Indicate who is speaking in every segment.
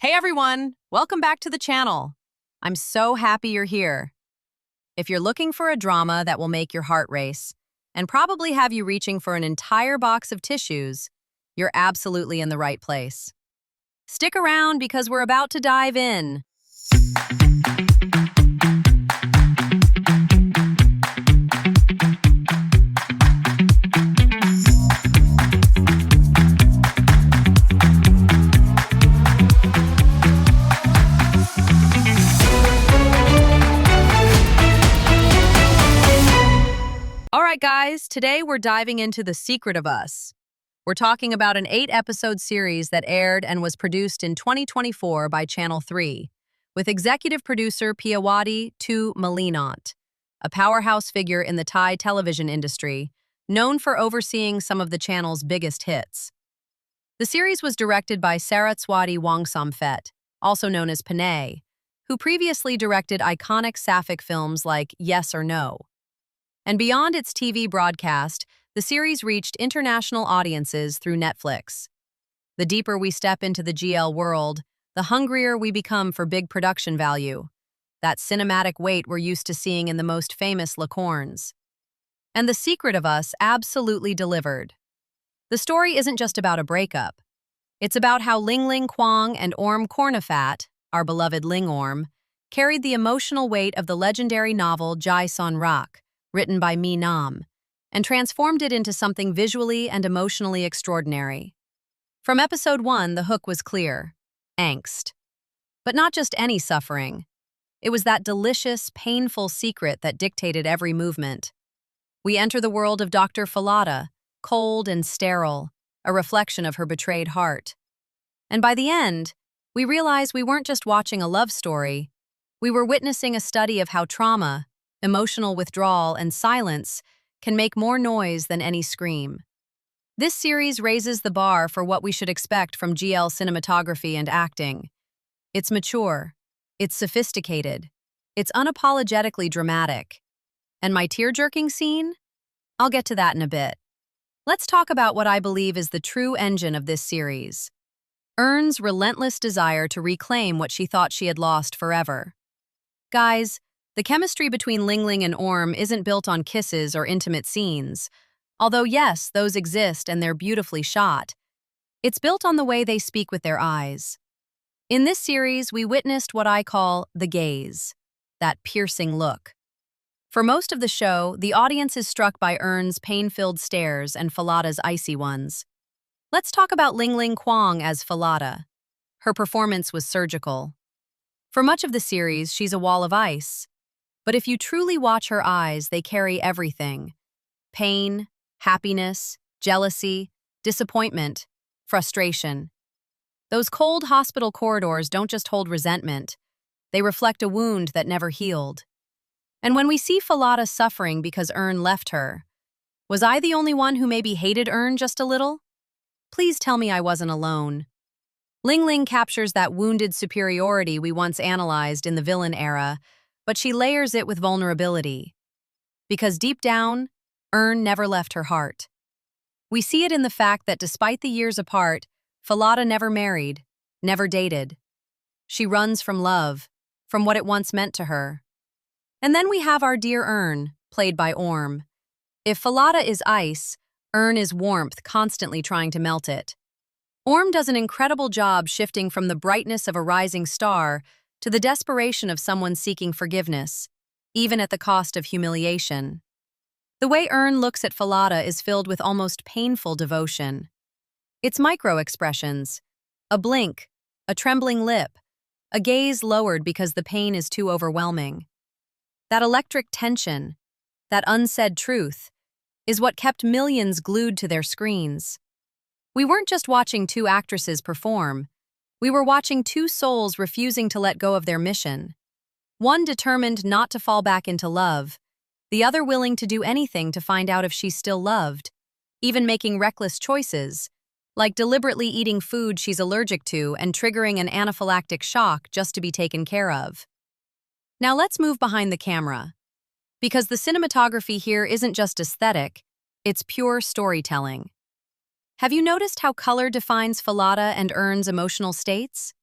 Speaker 1: Hey everyone, welcome back to the channel. I'm so happy you're here. If you're looking for a drama that will make your heart race and probably have you reaching for an entire box of tissues, you're absolutely in the right place. Stick around because we're about to dive in. All right, guys, today we're diving into The Secret of Us. We're talking about an 8-episode series that aired and was produced in 2024 by Channel 3, with executive producer Piawadi Tu Malinot, a powerhouse figure in the Thai television industry, known for overseeing some of the channel's biggest hits. The series was directed by Saratswadee Wongsomphet, also known as Panay, who previously directed iconic sapphic films like Yes or No. And beyond its TV broadcast, the series reached international audiences through Netflix. The deeper we step into the GL world, the hungrier we become for big production value, that cinematic weight we're used to seeing in the most famous licorns. And The Secret of Us absolutely delivered. The story isn't just about a breakup. It's about how Lingling, Kwong, and Kornnaphat, our beloved LINGORM, carried the emotional weight of the legendary novel Son Rak, written by Mee Nam, and transformed it into something visually and emotionally extraordinary. From episode 1, the hook was clear: angst. But not just any suffering. It was that delicious, painful secret that dictated every movement. We enter the world of Dr. Fahlada, cold and sterile, a reflection of her betrayed heart. And by the end, we realize we weren't just watching a love story, we were witnessing a study of how trauma, emotional withdrawal, and silence can make more noise than any scream. This series raises the bar for what we should expect from GL cinematography and acting. It's mature, it's sophisticated, it's unapologetically dramatic. And my tear-jerking scene? I'll get to that in a bit. Let's talk about what I believe is the true engine of this series: Earn's relentless desire to reclaim what she thought she had lost forever. Guys, the chemistry between Lingling and Orm isn't built on kisses or intimate scenes. Although yes, those exist and they're beautifully shot. It's built on the way they speak with their eyes. In this series, we witnessed what I call the gaze, that piercing look. For most of the show, the audience is struck by Earn's pain-filled stares and Fahlada's icy ones. Let's talk about Lingling Kwong as Fahlada. Her performance was surgical. For much of the series, she's a wall of ice. But if you truly watch her eyes, they carry everything: pain, happiness, jealousy, disappointment, frustration. Those cold hospital corridors don't just hold resentment. They reflect a wound that never healed. And when we see Fahlada suffering because Earn left her, was I the only one who maybe hated Earn just a little? Please tell me I wasn't alone. Lingling captures that wounded superiority we once analyzed in the villain era, but she layers it with vulnerability. Because deep down, Earn never left her heart. We see it in the fact that despite the years apart, Fahlada never married, never dated. She runs from love, from what it once meant to her. And then we have our dear Earn, played by Orm. If Fahlada is ice, Earn is warmth, constantly trying to melt it. Orm does an incredible job shifting from the brightness of a rising star to the desperation of someone seeking forgiveness, even at the cost of humiliation. The way Earn looks at Fahlada is filled with almost painful devotion. It's micro-expressions: a blink, a trembling lip, a gaze lowered because the pain is too overwhelming. That electric tension, that unsaid truth, is what kept millions glued to their screens. We weren't just watching two actresses perform. We were watching two souls refusing to let go of their mission. One determined not to fall back into love, the other willing to do anything to find out if she's still loved, even making reckless choices, like deliberately eating food she's allergic to and triggering an anaphylactic shock just to be taken care of. Now let's move behind the camera. Because the cinematography here isn't just aesthetic, it's pure storytelling. Have you noticed how color defines Fahlada and Earn's emotional states?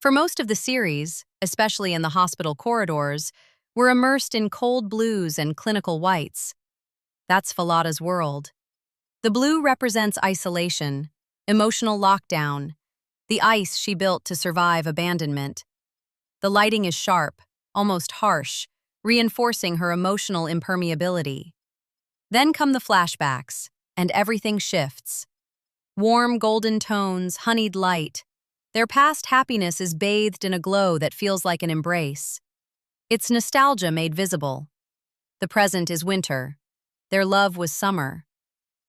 Speaker 1: For most of the series, especially in the hospital corridors, we're immersed in cold blues and clinical whites. That's Fahlada's world. The blue represents isolation, emotional lockdown, the ice she built to survive abandonment. The lighting is sharp, almost harsh, reinforcing her emotional impermeability. Then come the flashbacks, and everything shifts. Warm golden tones, honeyed light. Their past happiness is bathed in a glow that feels like an embrace. It's nostalgia made visible. The present is winter. Their love was summer.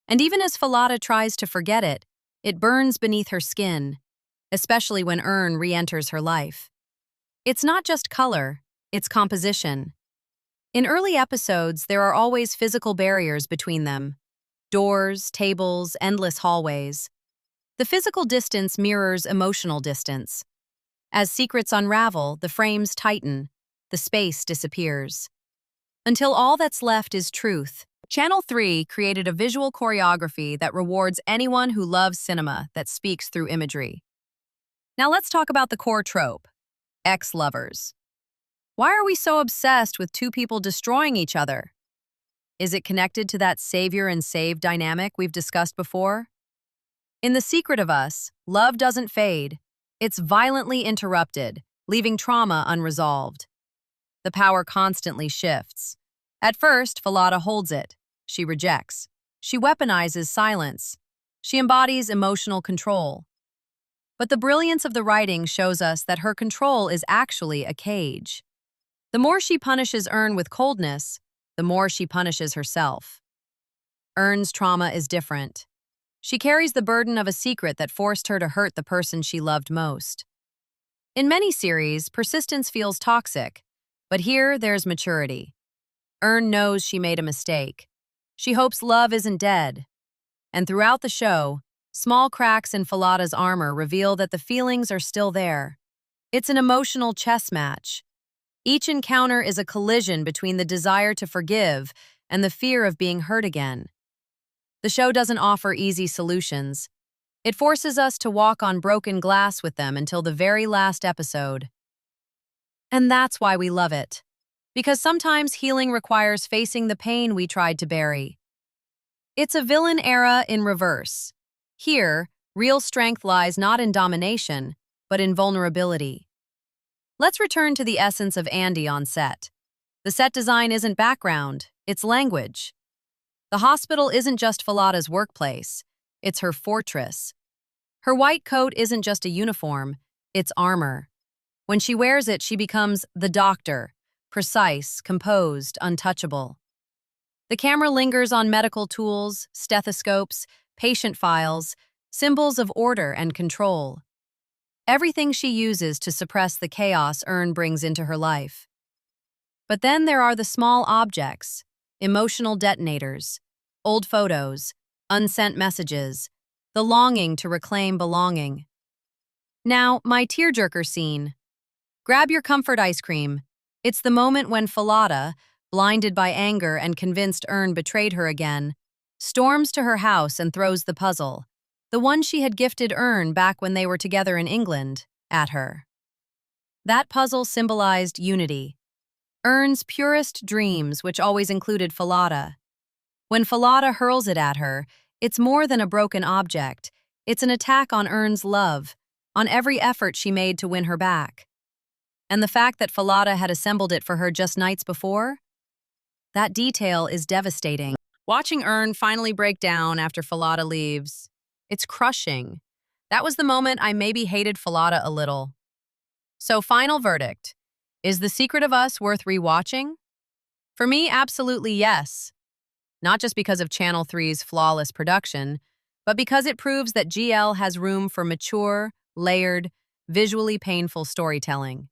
Speaker 1: And even as Fahlada tries to forget it, it burns beneath her skin, especially when Earn re-enters her life. It's not just color, it's composition. In early episodes, there are always physical barriers between them. Doors, tables, endless hallways. The physical distance mirrors emotional distance. As secrets unravel, the frames tighten, the space disappears. Until all that's left is truth. Channel 3 created a visual choreography that rewards anyone who loves cinema that speaks through imagery. Now let's talk about the core trope, ex-lovers. Why are we so obsessed with two people destroying each other? Is it connected to that savior and saved dynamic we've discussed before? In The Secret of Us, love doesn't fade. It's violently interrupted, leaving trauma unresolved. The power constantly shifts. At first, Fahlada holds it. She rejects. She weaponizes silence. She embodies emotional control. But the brilliance of the writing shows us that her control is actually a cage. The more she punishes Earn with coldness, the more she punishes herself. Earn's trauma is different. She carries the burden of a secret that forced her to hurt the person she loved most. In many series, persistence feels toxic, but here there's maturity. Earn knows she made a mistake. She hopes love isn't dead. And throughout the show, small cracks in Fahlada's armor reveal that the feelings are still there. It's an emotional chess match. Each encounter is a collision between the desire to forgive and the fear of being hurt again. The show doesn't offer easy solutions. It forces us to walk on broken glass with them until the very last episode. And that's why we love it. Because sometimes healing requires facing the pain we tried to bury. It's a villain era in reverse. Here, real strength lies not in domination, but in vulnerability. Let's return to the essence of Andy on set. The set design isn't background, it's language. The hospital isn't just Fahlada's workplace, it's her fortress. Her white coat isn't just a uniform, it's armor. When she wears it, she becomes the doctor, precise, composed, untouchable. The camera lingers on medical tools, stethoscopes, patient files, symbols of order and control. Everything she uses to suppress the chaos Earn brings into her life. But then there are the small objects, emotional detonators, old photos, unsent messages, the longing to reclaim belonging. Now, my tearjerker scene. Grab your comfort ice cream. It's the moment when Fahlada, blinded by anger and convinced Earn betrayed her again, storms to her house and throws the puzzle, the one she had gifted Earn back when they were together in England, at her. That puzzle symbolized unity. Earn's purest dreams, which always included Fahlada. When Fahlada hurls it at her, it's more than a broken object. It's an attack on Earn's love, on every effort she made to win her back. And the fact that Fahlada had assembled it for her just nights before? That detail is devastating. Watching Earn finally break down after Fahlada leaves, it's crushing. That was the moment I maybe hated Fahlada a little. So, final verdict. Is The Secret of Us worth rewatching? For me, absolutely yes. Not just because of Channel 3's flawless production, but because it proves that GL has room for mature, layered, visually painful storytelling.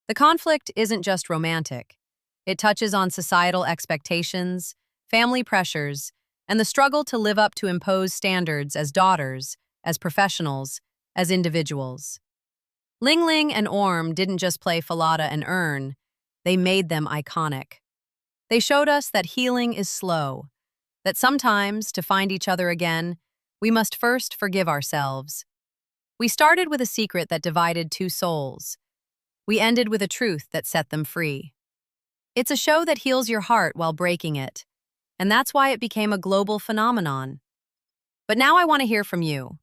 Speaker 1: The conflict isn't just romantic. It touches on societal expectations, family pressures, and the struggle to live up to imposed standards as daughters, as professionals, as individuals. Lingling and Orm didn't just play Fahlada and Earn, they made them iconic. They showed us that healing is slow, that sometimes, to find each other again, we must first forgive ourselves. We started with a secret that divided two souls. We ended with a truth that set them free. It's a show that heals your heart while breaking it, and that's why it became a global phenomenon. But now I want to hear from you.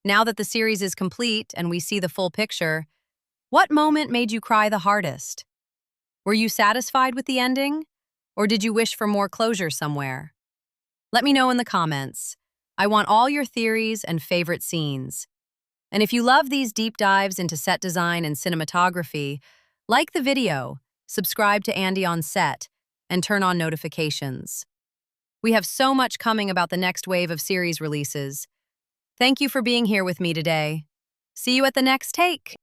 Speaker 1: Now that the series is complete and we see the full picture, what moment made you cry the hardest? Were you satisfied with the ending? Or did you wish for more closure somewhere? Let me know in the comments. I want all your theories and favorite scenes. And if you love these deep dives into set design and cinematography, like the video, subscribe to Andy on Set, and turn on notifications. We have so much coming about the next wave of series releases. Thank you for being here with me today. See you at the next take.